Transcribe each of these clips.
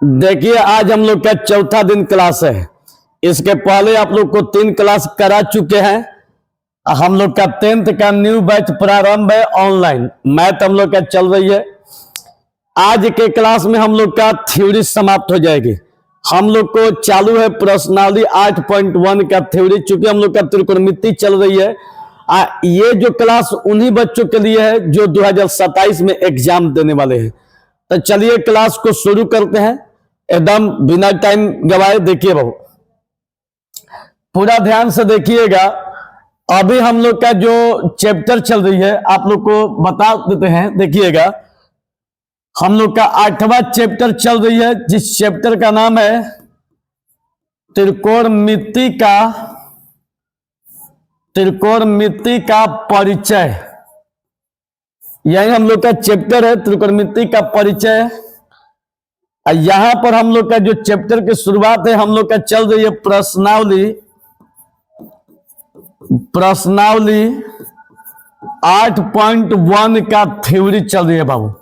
देखिए आज हम लोग का चौथा दिन क्लास है। इसके पहले आप लोग को 3 क्लास करा चुके हैं। हम लोग का 10th का न्यू बैच प्रारंभ है ऑनलाइन। मैथ हम लोग का चल रही है। आज के क्लास में हम लोग का थ्योरी समाप्त हो जाएगी। हम लोग को चालू है प्रश्नावली 8.1 का थ्योरी। चूंकि हम लोग का त्रिकोणमिति चल रही है, ये जो क्लास उन्हीं बच्चों के लिए है जो 2027 में एग्जाम देने वाले हैं। तो चलिए क्लास को शुरू करते हैं एकदम बिना टाइम गवाए। देखिए बाबू, पूरा ध्यान से देखिएगा। अभी हम लोग का जो चैप्टर चल रही है आप लोग को बता देते हैं। देखिएगा, हम लोग का 8वां चैप्टर चल रही है, जिस चैप्टर का नाम है त्रिकोणमिति का परिचय। यही हम लोग का चैप्टर है, त्रिकोणमिति का परिचय। यहां पर हम लोग का जो चैप्टर की शुरुआत है हम लोग का चल रही है प्रश्नावली 8.1 का थ्योरी चल रही है बाबू।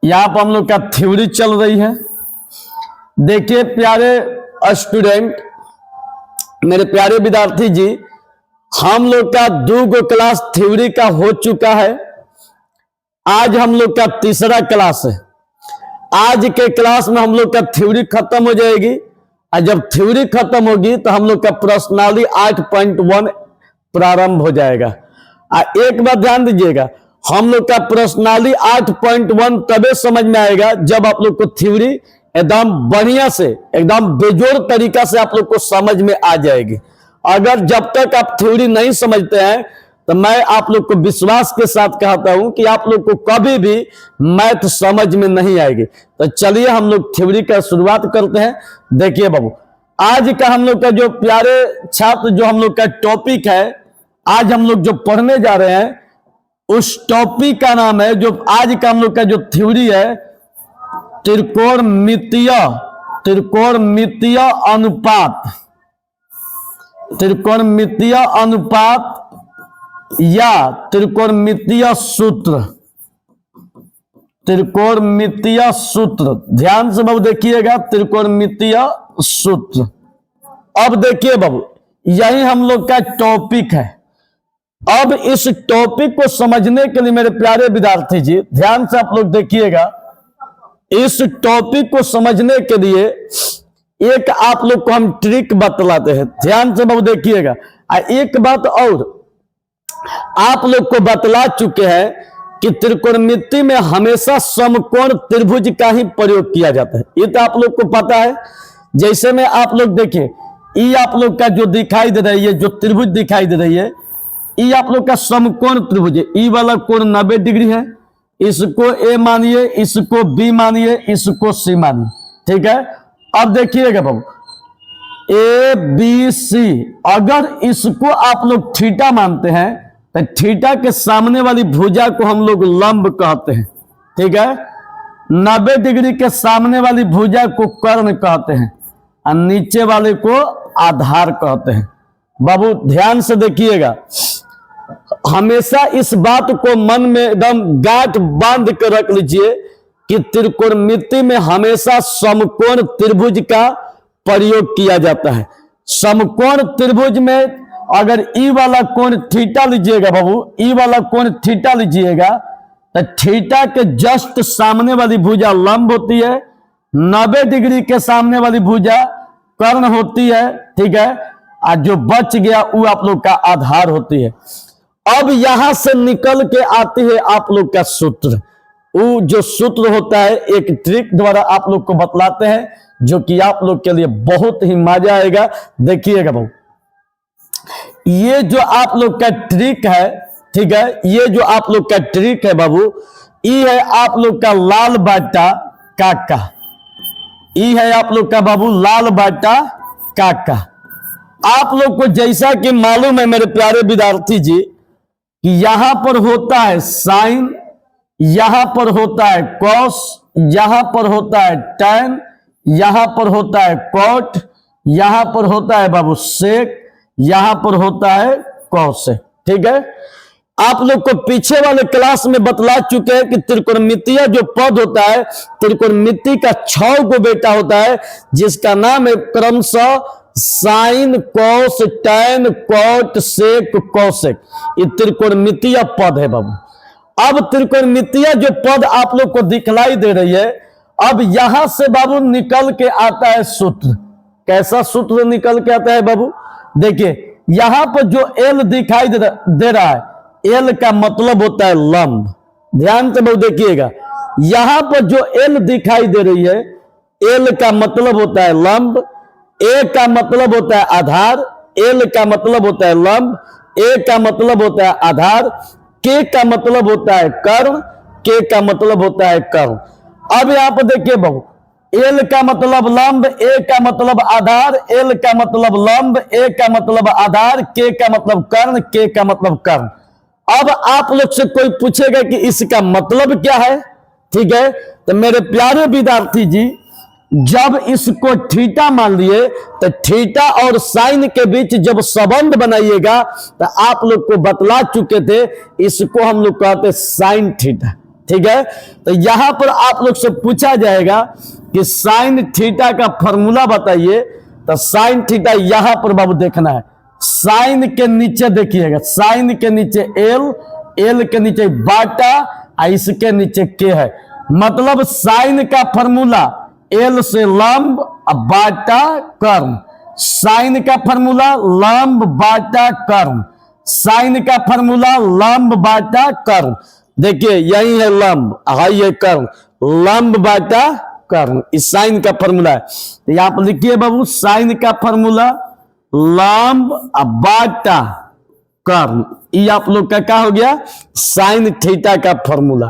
यहां पर हम लोग का थ्योरी चल रही है। देखिए प्यारे स्टूडेंट, मेरे प्यारे विद्यार्थी जी, हम लोग का 2 क्लास थ्योरी का हो चुका है। आज हम लोग का 3रा क्लास है। आज के क्लास में हम लोग का थ्योरी खत्म हो जाएगी, और जब थ्योरी खत्म होगी तो हम लोग का प्रश्नावली 8.1 प्रारंभ हो जाएगा। एक बात ध्यान दीजिएगा, हम लोग का प्रश्नावली 8.1 तबे समझ में आएगा जब आप लोग को थ्योरी एकदम बढ़िया से, एकदम बेजोड़ तरीका से आप लोग को समझ में आ जाएगी। अगर जब तक आप थ्योरी नहीं समझते हैं तो मैं आप लोग को विश्वास के साथ कहता हूं कि आप लोग को कभी भी मैथ समझ में नहीं आएगी। तो चलिए हम लोग थ्योरी का शुरुआत करते हैं। देखिए बाबू, आज का हम लोग का जो प्यारे छात्र, जो हम लोग का टॉपिक है, आज हम लोग जो पढ़ने जा रहे हैं उस टॉपिक का नाम है, जो आज का हम लोग का जो थ्योरी है, त्रिकोणमितीय अनुपात या त्रिकोणमितीय सूत्र। ध्यान से बाबू देखिएगा, त्रिकोणमितीय सूत्र। अब देखिए बाबू, यही हम लोग का टॉपिक है। अब इस टॉपिक को समझने के लिए मेरे प्यारे विद्यार्थी जी ध्यान से आप लोग देखिएगा। इस टॉपिक को समझने के लिए एक आप लोग को हम ट्रिक बतलाते हैं। ध्यान से बाबू देखिएगा। एक बात और आप लोग को बतला चुके हैं कि त्रिकोणमिति में हमेशा समकोण त्रिभुज का ही प्रयोग किया जाता है। ये तो आप लोग को पता है। जैसे में आप लोग देखिए, ये आप लोग का जो दिखाई दे रही है, जो त्रिभुज दिखाई दे रही है, ये आप लोग का समकोण त्रिभुज है। ई वाला कोण 90 डिग्री है। इसको ए मानिए, इसको बी मानिए, इसको सी मानिए। ठीक है। अब देखिएगा बाबू, ए बी सी, अगर इसको आप लोग थीटा मानते हैं तो थीटा के सामने वाली भुजा को हम लोग लंब कहते हैं। ठीक है। 90 डिग्री के सामने वाली भुजा को कर्ण कहते हैं, और नीचे वाले को आधार कहते हैं। बाबू ध्यान से देखिएगा, हमेशा इस बात को मन में एकदम गांठ बांध कर रख लीजिए कि त्रिकोणमिति में हमेशा समकोण त्रिभुज का प्रयोग किया जाता है। समकोण त्रिभुज में अगर ई वाला कोण थीटा लीजिएगा बाबू, ई वाला कोण थीटा लीजिएगा तो थीटा के जस्ट सामने वाली भुजा लंब होती है, 90 डिग्री के सामने वाली भुजा कर्ण होती है। ठीक है। और जो बच गया वो आप लोग का आधार होती है। अब यहां से निकल के आती है आप लोग का सूत्र। वो जो सूत्र होता है एक ट्रिक द्वारा आप लोग को बतलाते हैं, जो कि आप लोग के लिए बहुत ही मजा आएगा। देखिएगा बाबू, ये जो आप लोग का ट्रिक है, ठीक है, ये जो आप लोग का ट्रिक है बाबू, ये है आप लोग का लाल बाटा काका। ये है आप लोग का बाबू लाल बाटा काका। आप लोग को जैसा कि मालूम है मेरे प्यारे विद्यार्थी जी कि यहां पर होता है साइन, यहां पर होता है कॉस, यहां पर होता है टैन, यहां पर होता है कॉट, यहां पर होता है बाबू सेक, यहां पर होता है कॉस। ठीक है। आप लोग को पीछे वाले क्लास में बतला चुके हैं कि त्रिकोणमितीय जो पद होता है, त्रिकोणमिति का 6 गो बेटा होता है, जिसका नाम है क्रमशः साइन, कॉस, टैन, कॉट, सेक, कौसेक। ये त्रिकोणमितीय पद है बाबू। अब त्रिकोणमितीय जो पद आप लोग को दिखलाई दे रही है, अब यहां से बाबू निकल के आता है सूत्र। कैसा सूत्र निकल के आता है बाबू? देखिए यहां पर जो एल दिखाई दे रहा है, एल का मतलब होता है लंब। ध्यान से बाबू देखिएगा, यहां पर जो एल दिखाई दे रही है, एल का मतलब होता है लंब, ए का मतलब होता है आधार, एल का मतलब होता है लंब, ए का मतलब होता है आधार, के का मतलब होता है कर्ण, के का मतलब होता है कर्ण। अब यहां पर देखिए बाबू, एल का मतलब लंब, ए का मतलब आधार, एल का मतलब लंब, ए का मतलब आधार, के का मतलब कर्ण, के का मतलब कर्ण। अब आप लोग से कोई पूछेगा कि इसका मतलब क्या है, ठीक है? तो मेरे प्यारे विद्यार्थी जी, जब इसको थीटा मान लिए तो थीटा और साइन के बीच जब संबंध बनाइएगा, तो आप लोग को बतला चुके थे, इसको हम लोग कहते साइन थीटा, ठीक है? तो यहां पर आप लोग से पूछा जाएगा कि साइन थीटा का फॉर्मूला बताइए, तो साइन थीटा यहां पर बाबू देखना है। साइन के नीचे देखिएगा, साइन के नीचे एल, एल के नीचे बाटा, इसके नीचे के है। मतलब साइन का फॉर्मूला एल से लंब बाटा कर्ण, साइन का फॉर्मूला लंब बाटा कर्ण, साइन का फॉर्मूला लंब बाटा कर्ण। देखिए यही है लंब, हाई है कर्ण, लंब बाटा कर्ण, इस साइन का फॉर्मूला है। तो यहां पर लिखिए बाबू, साइन का फॉर्मूला लंब बाटा कर्ण, ये आप लोग का क्या हो गया? साइन थीटा का फॉर्मूला।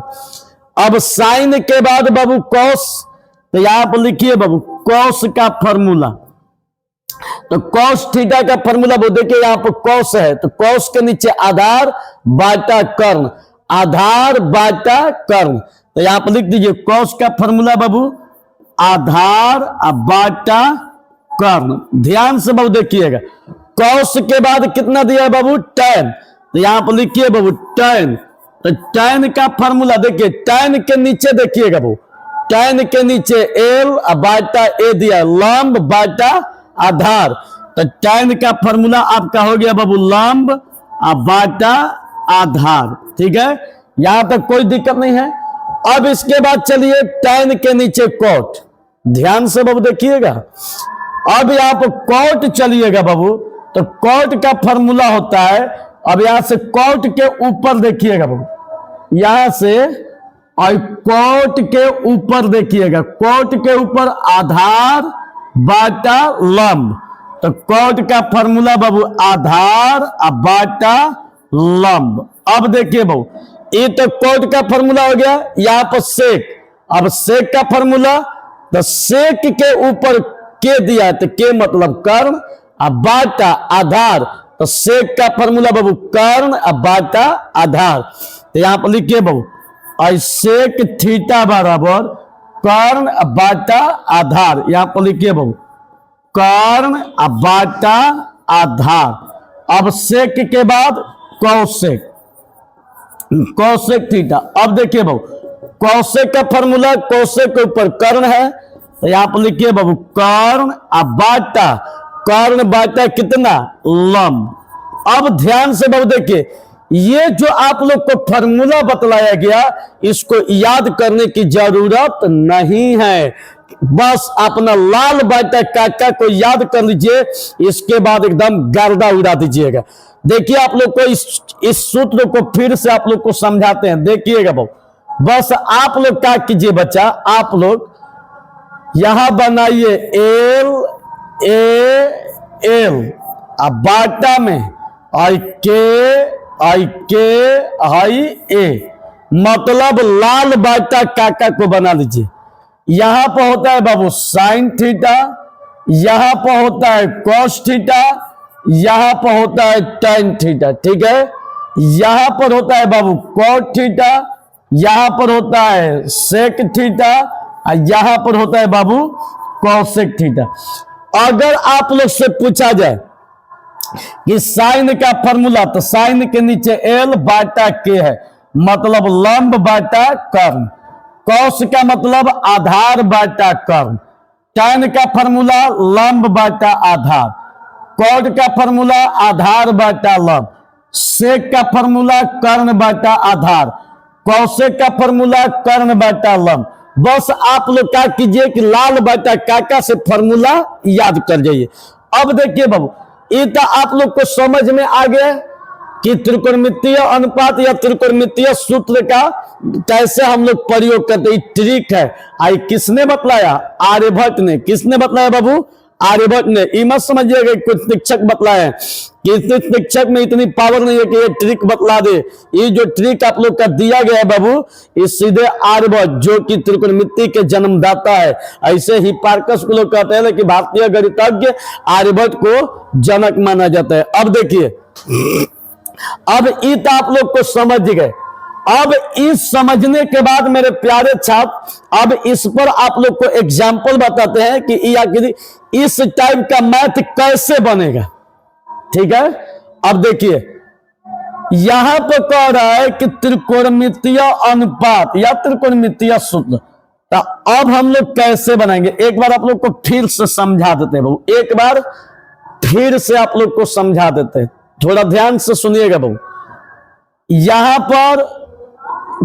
अब साइन के बाद बाबू कॉस, तो यहां पर लिखिए बाबू कॉस का फॉर्मूला। तो कॉस थीटा का फॉर्मूला वो देखिए यहां पर कॉस है, तो कॉस के नीचे आधार बाटा कर्ण, आधार बाटा कर्ण। तो यहां पर लिख दीजिए कॉस का फॉर्मूला बाबू आधार बाटा कर्ण। ध्यान से बाबू देखिएगा, कॉस के बाद कितना दिया है बाबू? टैन। तो यहां पर लिखिए बाबू टैन। तो टैन का फॉर्मूला देखिए, टैन के नीचे देखिएगा बाबू, टैन के नीचे एल बाटा ए दिया, लंब बाटा आधार। तो टैन का फॉर्मूला आपका हो गया बाबू लंब बाटा आधार, ठीक है? यहां तक कोई दिक्कत नहीं है। अब इसके बाद चलिए टैन के नीचे कॉट। ध्यान से बाबू देखिएगा, अब यहां पर कॉट चलिएगा बाबू, तो कॉट का फॉर्मूला होता है, अब यहां से कॉट के ऊपर देखिएगा बाबू, यहां से और कॉट के ऊपर देखिएगा, कॉट के ऊपर आधार बाटा लंब। तो कॉट का फॉर्मूला बाबू आधार बाटा लंब। अब देखिए बाबू, ये तो कॉट का फॉर्मूला हो गया। यहां पर सेक, अब सेक का फॉर्मूला, तो सेक के ऊपर के दिया है, तो के मतलब कर्ण, बाटा आधार। तो सेक का फॉर्मूला बाबू कर्ण बाटा आधार। तो यहां पर लिखिए बाबू सेक थीटा बराबर कर्ण बाटा आधार। यहां पर लिखिए बाबू कर्ण बाटा आधार। अब सेक के बाद कौसेक, कौसेक थीटा। अब देखिए बाबू कौसेक का फॉर्मूला कौसेक के ऊपर कर्ण है, तो यहां पर लिखिए बाबू कर्ण बाटा, कर्ण बाटा कितना? लंब। अब ध्यान से बाबू देखिए, ये जो आप लोग को फॉर्मूला बतलाया गया, इसको याद करने की जरूरत नहीं है, बस अपना लाल बाटा काका को याद कर लीजिए, इसके बाद एकदम गर्दा उड़ा दीजिएगा। देखिए आप लोग को इस सूत्र को फिर से आप लोग को समझाते हैं, देखिएगा बाबू। बस आप लोग क्या कीजिए बच्चा, आप लोग यहां बनाइए एल ए एल, अब बाटा में आई के आई ए, मतलब लाल बाटा काका को बना लीजिए। यहां पर होता है बाबू साइन थीटा, यहां पर होता है कॉस थीटा, यहां पर होता है टैन थीटा, ठीक है? यहां पर होता है बाबू कॉट थीटा, यहां पर होता है सेक थीटा, यहां पर होता है बाबू कॉसेक थीटा। अगर आप लोग से पूछा जाए कि साइन का फॉर्मूला, तो साइन के नीचे एल बाटा के है, मतलब लंब बाटा कर्ण। कॉस का मतलब आधार बाटा कर्ण। टैन का फॉर्मूला लंब बाटा आधार। कॉड का फॉर्मूला आधार बाटा लंब। सेक का फॉर्मूला कर्ण बाटा आधार। कौशेक का फॉर्मूला कर्ण बाटा लंब। बस आप लोग क्या कीजिए कि लाल बाटा काका से फॉर्मूला याद कर जाइए। अब देखिए बाबू, ये तो आप लोग को समझ में आ गया कि त्रिकोणमितीय अनुपात या त्रिकोणमितीय सूत्र का कैसे हम लोग प्रयोग करते हैं, ट्रिक है। आई किसने बतलाया? आर्यभट्ट ने। किसने बतलाया बाबू? आर्यभट्ट ने। ये मत समझिएगा कुछ शिक्षक बतलाए, किसी शिक्षक में इतनी पावर नहीं है कि ये ट्रिक बतला दे। ये जो ट्रिक आप लोग का दिया गया है बाबू, ये सीधे आर्यभट्ट जो कि त्रिकोणमिति के जन्मदाता है, ऐसे ही पार्कस को लोग कहते हैं कि भारतीय गणितज्ञ आर्यभट्ट को जनक माना जाता है। अब देखिए, अब ये तो आप लोग को समझ गए। अब इस समझने के बाद मेरे प्यारे छात्र, अब इस पर आप लोग को एग्जाम्पल बताते हैं कि आखिर इस टाइप का मैथ कैसे बनेगा। ठीक है, अब देखिए यहां पर कह रहा है कि त्रिकोणमितीय अनुपात या त्रिकोणमितीय सूत्र, तो अब हम लोग कैसे बनाएंगे एक बार आप लोग को फिर से समझा देते हैं बाबू। एक बार फिर से आप लोग को समझा देते हैं, थोड़ा ध्यान से सुनिएगा बाबू। यहां पर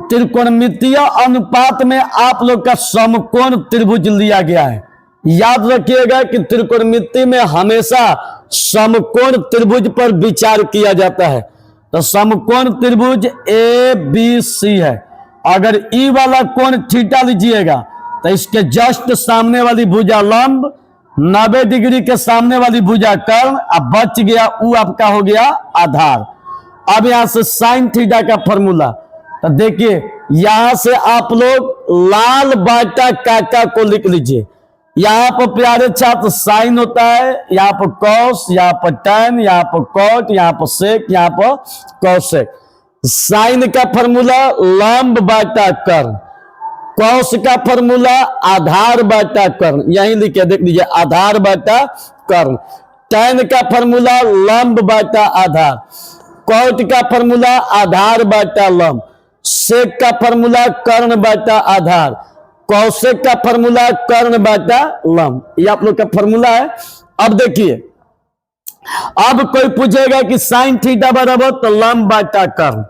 त्रिकोणमितीय अनुपात में आप लोग का समकोण त्रिभुज लिया गया है। याद रखिएगा कि त्रिकोणमिति में हमेशा समकोण त्रिभुज पर विचार किया जाता है। तो समकोण त्रिभुज ए बी सी है। अगर ई वाला कोण थीटा लीजिएगा तो इसके जस्ट सामने वाली भुजा लंब, 90 डिग्री के सामने वाली भुजा कर्ण, अब बच गया ऊ आपका हो गया आधार। अब यहां से साइन थीटा का फॉर्मूला, तो देखिए यहां से आप लोग लाल बाटा काका को लिख लीजिए। यहां पर प्यारे छात्र साइन होता है, यहां पर कॉस, यहां पर टैन, यहां पर कॉट, यहां पर सेक, यहां पर कौशेक। साइन का फॉर्मूला लंब बाटा कर्ण। कौश का फॉर्मूला आधार बाटा कर्ण, यहीं लिखे देख लीजिए आधार बाटा कर्ण। टैन का फॉर्मूला लंब बाटा आधार। कॉट का फॉर्मूला आधार बाटा लंब। सेक का फॉर्मूला कर्ण बाटा आधार। कौशेक का फॉर्मूला कर्ण बाटा लंब। ये आप लोग का फॉर्मूला है। अब देखिए, अब कोई पूछेगा कि साइन थीटा बराबर तो लंब बाटा कर्ण,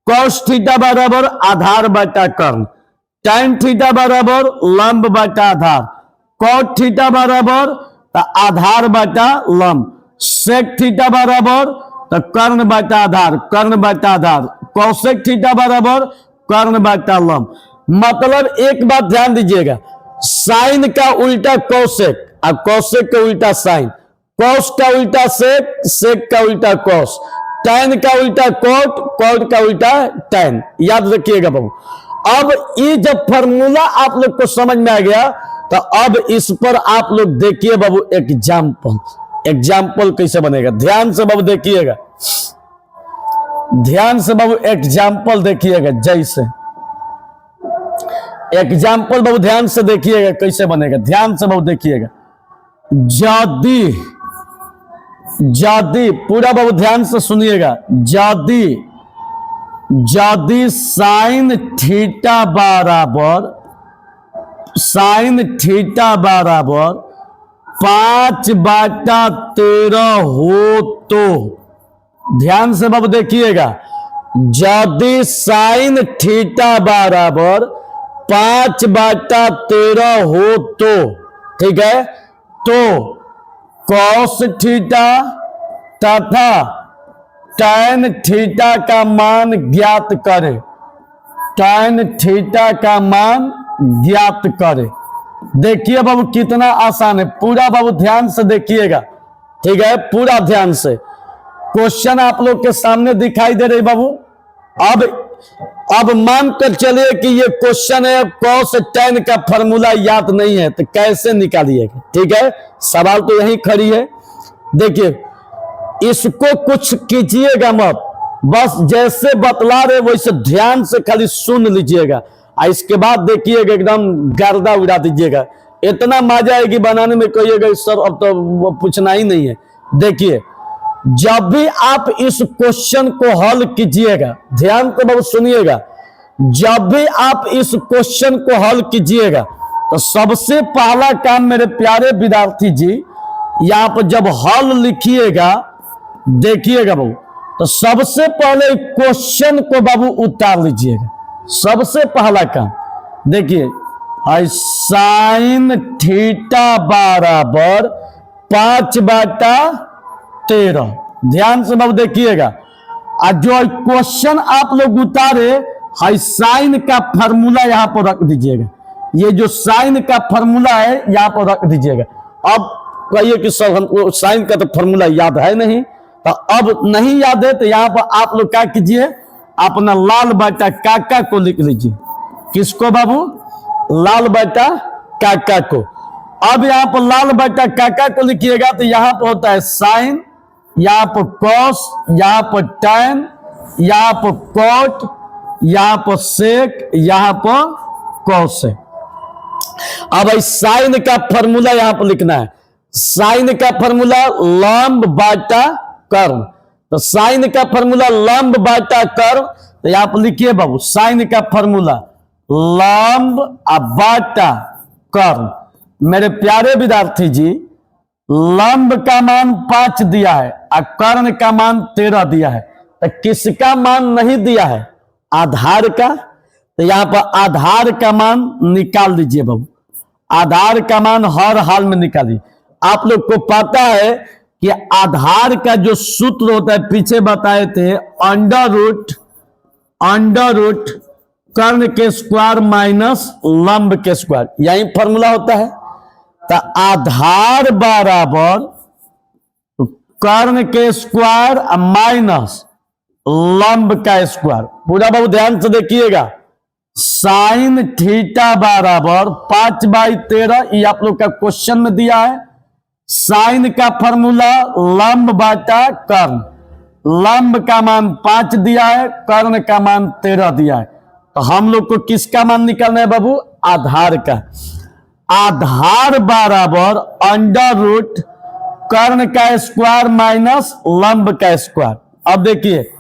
कॉस थीटा बराबर आधार बाटा कर्ण, टैन थीटा बराबर लंब बाटा आधार, कॉट थीटा बराबर तो आधार बाटा लंब, सेक थीटा बराबर तो कर्ण बाटा आधार, कर्ण बाटा आधार, कौशेक थीटा बराबर कर्ण बाटा लंब। मतलब एक बात ध्यान दीजिएगा, साइन का उल्टा कौशेक और कौशेक का उल्टा साइन, कॉस का उल्टा सेक, सेक का उल्टा कॉस, टैन का उल्टा कॉट, कॉट का उल्टा टैन। याद रखिएगा बाबू। अब ये जब फॉर्मूला आप लोग को समझ में आ गया तो अब इस पर आप लोग देखिए बाबू एग्जाम्पल। एग्जाम्पल कैसे बनेगा ध्यान से बाबू देखिएगा, ध्यान से बाबू एग्जाम्पल देखिएगा। जैसे एग्जाम्पल बाबू ध्यान से देखिएगा कैसे बनेगा, ध्यान से बाबू देखिएगा। यदि पूरा बाबू ध्यान से सुनिएगा, यदि साइन थीटा बराबर 5/13 हो तो, ध्यान से बाबू देखिएगा, यदि साइन थीटा बराबर 5/13 हो तो, ठीक है, तो कॉस थीटा तथा टैन थीटा का मान ज्ञात करें। टैन थीटा का मान ज्ञात करें। देखिए बाबू कितना आसान है, पूरा बाबू ध्यान से देखिएगा, ठीक है, पूरा ध्यान से। क्वेश्चन आप लोग के सामने दिखाई दे रही बाबू। अब मान कर चलिए कि ये क्वेश्चन है, कॉस टैन का फॉर्मूला याद नहीं है तो कैसे निकालिएगा, ठीक है, सवाल तो यही खड़ी है। देखिए इसको कुछ कीजिएगा मत, बस जैसे बतला रहे वैसे ध्यान से खाली सुन लीजिएगा, और इसके बाद देखिएगा एकदम गर्दा उड़ा दीजिएगा। इतना मजा आएगी बनाने में, कहिएगा सर अब तो वो पूछना ही नहीं है। देखिए जब भी आप इस क्वेश्चन को हल कीजिएगा, ध्यान से बहुत सुनिएगा, जब भी आप इस क्वेश्चन को हल कीजिएगा तो सबसे पहला काम मेरे प्यारे विद्यार्थी जी, यहां पर जब हल लिखिएगा, देखिएगा बाबू, तो सबसे पहले क्वेश्चन को बाबू उतार लीजिएगा। सबसे पहला काम देखिए, साइन थीटा बराबर 5/13। ध्यान से बाबू देखिएगा, और जो क्वेश्चन आप लोग उतारे है, साइन का फॉर्मूला यहां पर रख दीजिएगा। ये जो साइन का फॉर्मूला है यहां पर रख दीजिएगा। अब कहिए कि सर हमको साइन का तो फॉर्मूला याद है नहीं, तो अब नहीं याद है तो यहां पर आप लोग क्या कीजिए, अपना लाल बटा काका को लिख लीजिए। किसको बाबू? लाल बटा काका को। अब यहां पर लाल बटा काका को लिखिएगा तो यहां पर होता है साइन, यहां पर कॉस, यहां पर टैन, यहां पर कॉट, यहां पर सेक, यहां पर कॉसेक। अब साइन का फॉर्मूला यहां पर लिखना है। साइन का फॉर्मूला लंब बाटा कर्म। तो साइन का फॉर्मूला लंब बाटा कर्म, तो यहां पर लिखिए बाबू, साइन का फॉर्मूला लंब बाटा कर्म। मेरे प्यारे विद्यार्थी जी, लंब का मान 5 दिया है और कर्ण का मान 13 दिया है, तो किसका मान नहीं दिया है? आधार का। तो यहां पर आधार का मान निकाल दीजिए बाबू। आधार का मान हर हाल में निकालिए। आप लोग को पता है कि आधार का जो सूत्र होता है, पीछे बताए थे, अंडर रूट कर्ण के स्क्वायर माइनस लंब के स्क्वायर, यही फॉर्मूला होता है। तो आधार बराबर कर्ण के स्क्वायर माइनस लंब का स्क्वायर। पूरा बाबू ध्यान से देखिएगा, साइन थीटा बराबर 5/13, ये आप लोग का क्वेश्चन में दिया है। साइन का फॉर्मूला लंब बाटा कर्ण, लंब का मान 5 दिया है, कर्ण का मान 13 दिया है। तो हम लोग को किसका मान निकालना है बाबू? आधार का। आधार बराबर अंडर रूट कर्ण का स्क्वायर माइनस लंब का स्क्वायर। अब देखिए,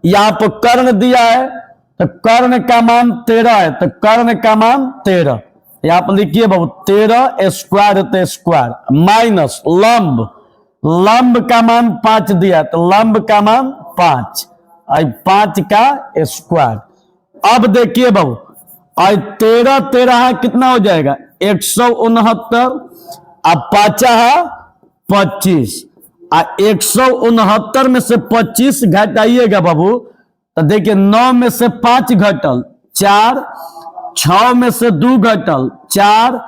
यहां पर कर्ण दिया है तो कर्ण का मान 13 है, तो कर्ण का मान 13, यहां पर लिखिए बाबू 13 स्क्वायर तो स्क्वायर माइनस लंब, लंब का मान 5 दिया, तो लंब का मान 5, 5 का स्क्वायर। अब देखिए बाबू, 13 कितना हो जाएगा? 169, अब 5 है 25, 169 में से 25 घटाइएगा बाबू, तो देखिए 9 में से 5 घटल 4, 6 में से 2 घटल 4,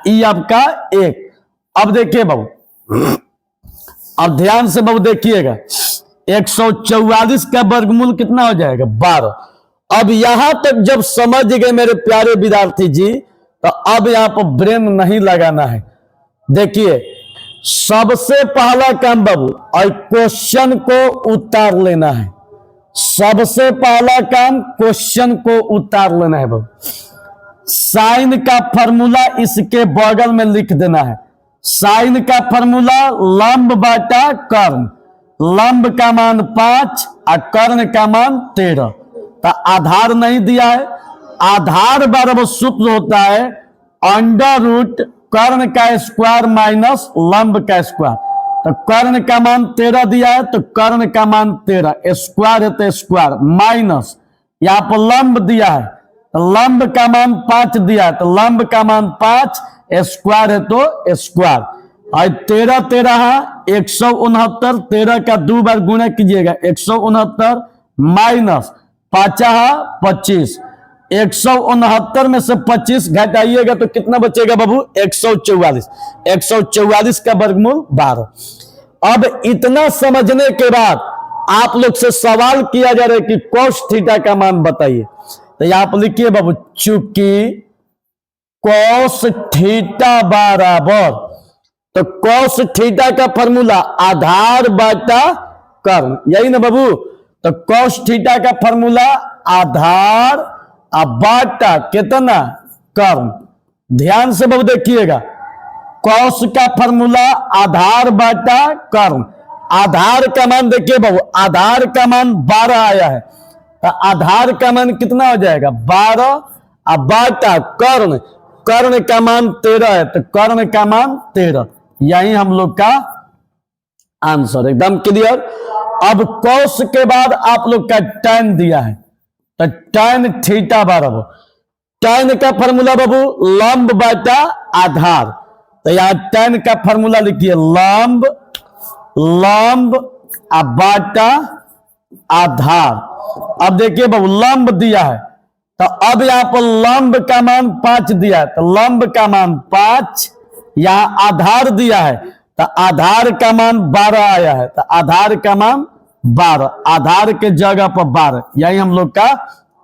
ई आपका 1। अब देखिए बाबू, अब ध्यान से बाबू देखिएगा, 144 का वर्गमूल कितना हो जाएगा? 12। अब यहां तक जब समझ गए मेरे प्यारे विद्यार्थी जी, तो अब यहां पर ब्रेन नहीं लगाना है। देखिए, सबसे पहला काम बाबू, और क्वेश्चन को उतार लेना है। सबसे पहला काम क्वेश्चन को उतार लेना है बाबू। साइन का फॉर्मूला इसके बगल में लिख देना है। साइन का फॉर्मूला लंब बाटा कर्ण, लंब का मान 5 और कर्ण का मान 13। तो आधार नहीं दिया है। आधार बराबर सूत्र होता है अंडर रूट कर्ण का स्क्वायर माइनस लंब का स्क्वायर। तो कर्ण का मान 13 दिया है, तो कर्ण का मान 13, स्क्वायर है तो स्क्वायर माइनस, यहां पर लंब दिया है, तो लंब का मान 5 दिया है, तो लंब का मान 5, स्क्वायर है तो स्क्वायर। और 13 169, 13 का 2 बार गुणा कीजिएगा, 169 माइनस 5 25, 169 में से 25 घटाइएगा तो कितना बचेगा बाबू? 144। 144 का वर्गमूल 12। अब इतना समझने के बाद आप लोग से सवाल किया जा रहा है कि cos थीटा का मान बताइए। तो यहां पर लिखिए बाबू, चूंकि cos थीटा बराबर, तो cos थीटा का फॉर्मूला आधार बाटा कर्ण, यही ना बाबू? तो cos थीटा का फॉर्मूला आधार बाटा कितना? कर्ण। ध्यान से बाबू देखिएगा, cos का फॉर्मूला आधार बाटा कर्ण, आधार का मान देखिए बाबू, आधार का मान 12 आया है, तो आधार का मान कितना हो जाएगा 12, अब बाटा कर्ण, कर्ण का मान 13 है, तो कर्ण का मान 13, यही हम लोग का आंसर, एकदम क्लियर। अब कौश के बाद आप लोग का tan दिया है, तो tan थीटा बराबर, tan का फॉर्मूला बाबू लंब बाटा आधार, तो यहां tan का फॉर्मूला लिखिए लंब, लंब बाटा आधार। अब देखिए बाबू लंब दिया है, तो अब यहां पर लंब का मान 5 दिया है, तो लंब का मान 5, यहां आधार दिया है, तो आधार का मान 12 आया है, तो आधार का मान 12, आधार के जगह पर 12, यही हम लोग का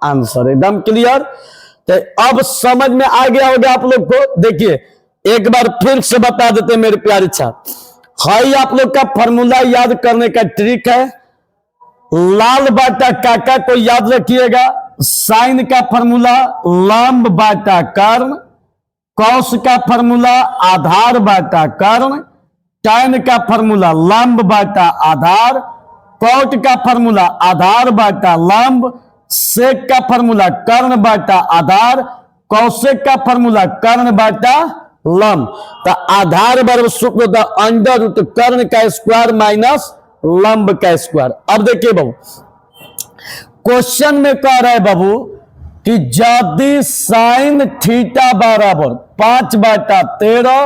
आंसर, एकदम क्लियर। तो अब समझ में आ गया होगा आप लोग को। देखिए एक बार फिर से बता देते मेरे प्यारे छात्र, हाई आप लोग का फॉर्मूला याद करने का ट्रिक है, लाल बाटा काका को याद रखिएगा, साइन का फॉर्मूला लंब बाटा कर्ण, कौश का फॉर्मूला आधार बाटा कर्ण, tan का फॉर्मूला लंब बाटा आधार, कॉट का फॉर्मूला आधार बाटा लंब, सेक का फॉर्मूला कर्ण बाटा आधार, कौशिक का फॉर्मूला कर्ण बाटा लंब। तो आधार बराबर सूत्र होता है अंडर रूट कर्ण का स्क्वायर माइनस लंब का स्क्वायर। अब देखिए बाबू क्वेश्चन में कह रहा है बाबू कि यदि साइन थीटा बराबर 5/13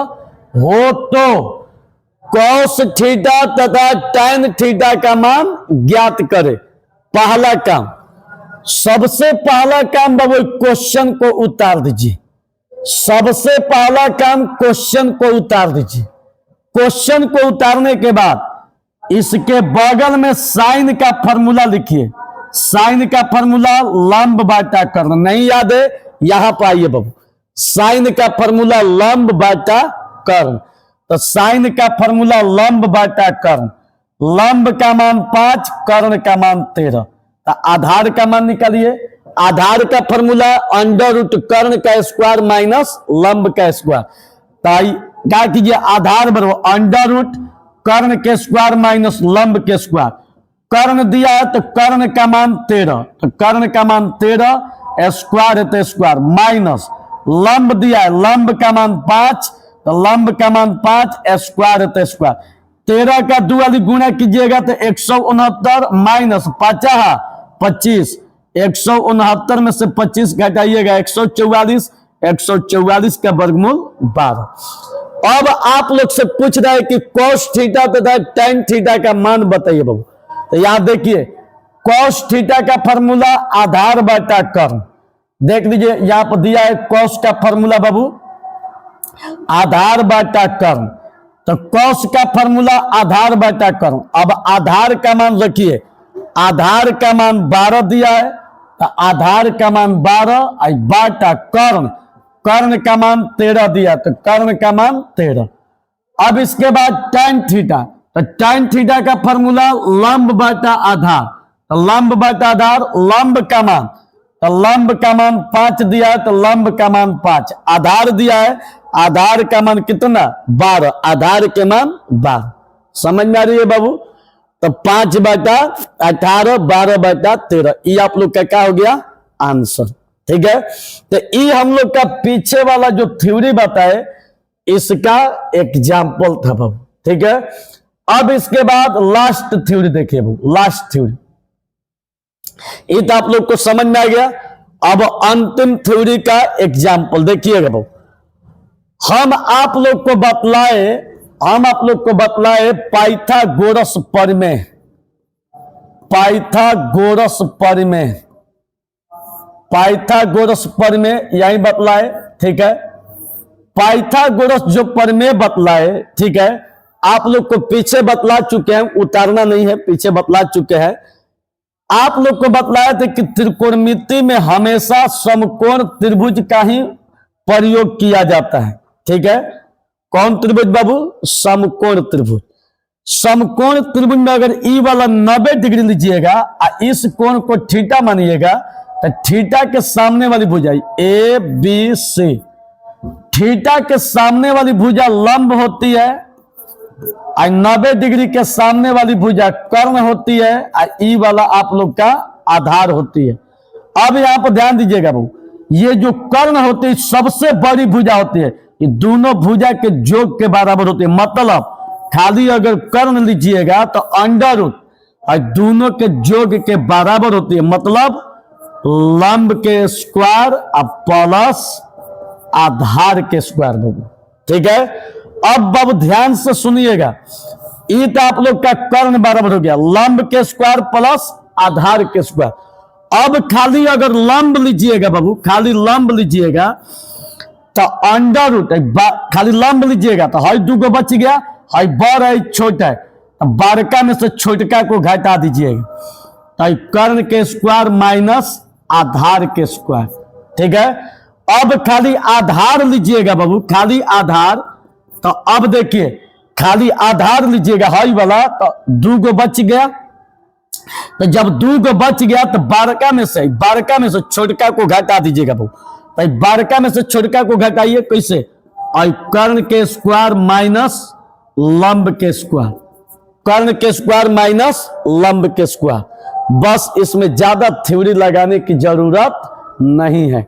हो तो कॉस थीटा तथा tan थीटा का मान ज्ञात करे। पहला काम, सबसे पहला काम बाबू क्वेश्चन को उतार दीजिए, सबसे पहला काम क्वेश्चन को उतार दीजिए। क्वेश्चन को उतारने के बाद इसके बगल में साइन का फॉर्मूला लिखिए, साइन का फॉर्मूला लंब बाटा कर्ण, नहीं याद है यहां पर आइए बाबू, साइन का फॉर्मूला लंब बाटा कर्ण, तो साइन का फॉर्मूला लंब बाटा कर्ण, लंब का मान 5, कर्ण का मान 13, तो आधार का मान निकालिए। आधार का फॉर्मूला अंडर रूट कर्ण का स्क्वायर माइनस लंब का स्क्वायर, तो क्या कीजिए आधार बराबर अंडर रूट कर्ण के स्क्वायर माइनस लंब के स्क्वायर, कर्ण दिया है तो कर्ण का मान 13, तो कर्ण का मान 13, स्क्वायर है तो स्क्वायर, माइनस लंब दिया है, लंब का मान 5, तो लंब का मान 5, स्क्वायर है तो स्क्वायर, 13 का 2 वाली गुणा कीजिएगा तो 169 माइनस 50 25, 169 में से 25 घटाइएगा 144, 144 का वर्गमूल 12। अब आप लोग से पूछ रहा है कि cos थीटा तथा tan थीटा का मान बताइए बाबू, तो यहां देखिए cos थीटा का फॉर्मूला आधार बाटा कर्ण, देख लीजिए यहां पर दिया है cos का फॉर्मूला बाबू आधार बाटा कर्ण, तो cos का फॉर्मूला आधार बाटा कर्ण। अब आधार का मान रखिए, आधार का मान 12 दिया है, तो आधार का मान 12 बाटा कर्ण, कर्ण का मान 13 दिया, तो कर्ण का मान 13। अब इसके बाद tan थीटा, तो tan थीटा का फॉर्मूला लंब बाटा आधार, तो लंब बाटा आधार, लंब का मान, तो लंब का मान 5 दिया है, तो लंब का मान 5, आधार दिया है, आधार का मान कितना 12, आधार के मान 12, समझ में आ रही है बाबू। तो 5/18, 12/13, ये आप लोग का क्या हो गया आंसर, ठीक है। तो ये हम लोग का पीछे वाला जो थ्योरी बताए इसका एग्जाम्पल था बाबू, ठीक है। अब इसके बाद लास्ट थ्योरी देखिए बाबू, लास्ट थ्योरी, ये तो आप लोग को समझ में आ गया। अब अंतिम थ्योरी का एग्जाम्पल देखिएगा बाबू, हम आप लोग को बतलाए पाइथागोरस प्रमेय, पाइथागोरस प्रमेय, पाइथागोरस प्रमेय यही बतलाए, ठीक है। पाइथागोरस जो प्रमेय बतलाए, ठीक है, आप लोग को पीछे बतला चुके हैं, उतारना नहीं है, पीछे बतला चुके हैं। आप लोग को बतलाया था कि त्रिकोणमिति में हमेशा समकोण त्रिभुज का ही प्रयोग किया जाता है, ठीक है। कौन त्रिभुज बाबू, समकोण त्रिभुज। समकोण त्रिभुज में अगर ई वाला 90 डिग्री लीजिएगा और इस कोण को थीटा मानिएगा, तो थीटा के सामने वाली भुजा ए बी सी, थीटा के सामने वाली भुजा लंब होती है, और 90 डिग्री के सामने वाली भुजा कर्ण होती है और ई वाला आप लोग का आधार होती है। अब यहाँ पर ध्यान दीजिएगा बाबू, ये जो कर्ण होती है सबसे बड़ी भुजा होती है, ये दोनों भुजा के योग के बराबर होती है। मतलब खाली अगर कर्ण लीजिएगा तो अंडर रूट और दोनों के योग के बराबर होती है। मतलब लंब के स्क्वायर और प्लस आधार के स्क्वायर बाबू, ठीक है। अब बाबू ध्यान से सुनिएगा, ये तो आप लोग का कर्ण बराबर हो गया, लंब के स्क्वायर प्लस आधार के स्क्वायर। अब खाली अगर लंब लीजिएगा बाबू, खाली लंब लीजिएगा तो अंडर रूट, खाली लंब लीजिएगा तो हाई 2 को बच गया, हाई बड़ है छोटा है, तो बड़का में से छोटका को घटा दीजिएगा तो कर्ण के स्क्वायर माइनस आधार के स्क्वायर, ठीक है। अब खाली आधार लीजिएगा बाबू, खाली आधार, तो अब देखिए खाली आधार लीजिएगा हाई वाला तो 2 को बच गया, तो जब 2 को बच गया तो बड़का में से छोटका को घटा दीजिएगा बाबू, तो बड़का में से छोटका को घटाइए कैसे, और कर्ण के स्क्वायर माइनस लंब के स्क्वायर, कर्ण के स्क्वायर माइनस लंब के स्क्वायर। बस इसमें ज्यादा थ्योरी लगाने की जरूरत नहीं है।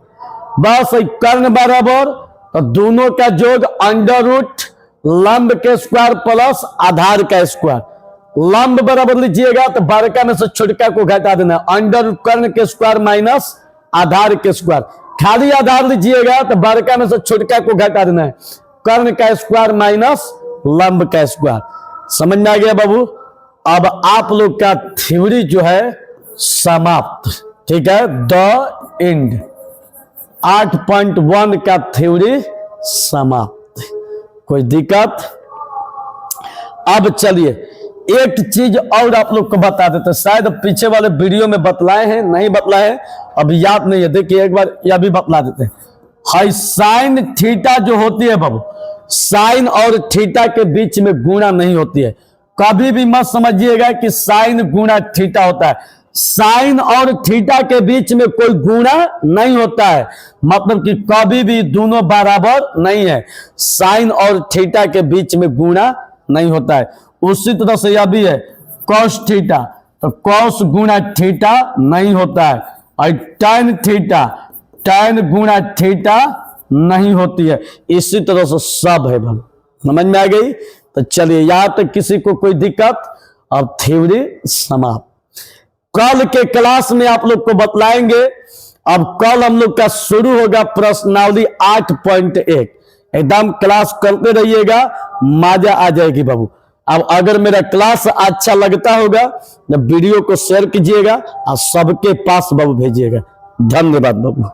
बस कर्ण बराबर तो दोनों का योग अंडर रूट लंब के स्क्वायर प्लस आधार का स्क्वायर। लंब बराबर लीजिएगा तो बड़का में से छोटका को घटा देना, अंडर रूट कर्ण के स्क्वायर माइनस आधार के स्क्वायर। खाली आधार लीजिएगा तो बड़का में से छोटका को घटा देना है, कर्ण का स्क्वायर माइनस लंब का स्क्वायर। समझ में आ गया बाबू। अब आप लोग का थ्योरी जो है समाप्त, ठीक है। द एंड 8.1 का थ्योरी समाप्त। कोई दिक्कत? अब चलिए एक चीज और आप लोग को बता देते, शायद पीछे वाले वीडियो में बतलाए हैं, नहीं बतलाए हैं, अभी याद नहीं है, देखिए एक बार यह भी बतला देते हैं। हाई साइन थीटा जो होती है बाबू, साइन और थीटा के बीच में गुणा नहीं होती है। कभी भी मत समझिएगा कि साइन गुणा थीटा होता है, साइन और थीटा के बीच में कोई गुणा नहीं होता है। मतलब कि कभी भी दोनों बराबर नहीं है, साइन और थीटा के बीच में गुणा नहीं होता है। उसी तरह से यह भी है कॉस थीटा, तो कॉस गुणा थीटा नहीं होता है, और टैन थीटा, टैन गुणा थीटा नहीं होती है। इसी तरह से सब है भाई, समझ में आ गई। तो चलिए यहां तक किसी को कोई दिक्कत? अब थ्योरी समाप्त। कल के क्लास में आप लोग को बतलाएंगे। अब कल हम लोग का शुरू होगा प्रश्नावली 8.1। एकदम क्लास करते रहिएगा, मजा आ जाएगी बाबू। अब अगर मेरा क्लास अच्छा लगता होगा तो वीडियो को शेयर कीजिएगा और सबके पास बाबू भेजिएगा। धन्यवाद बाबू।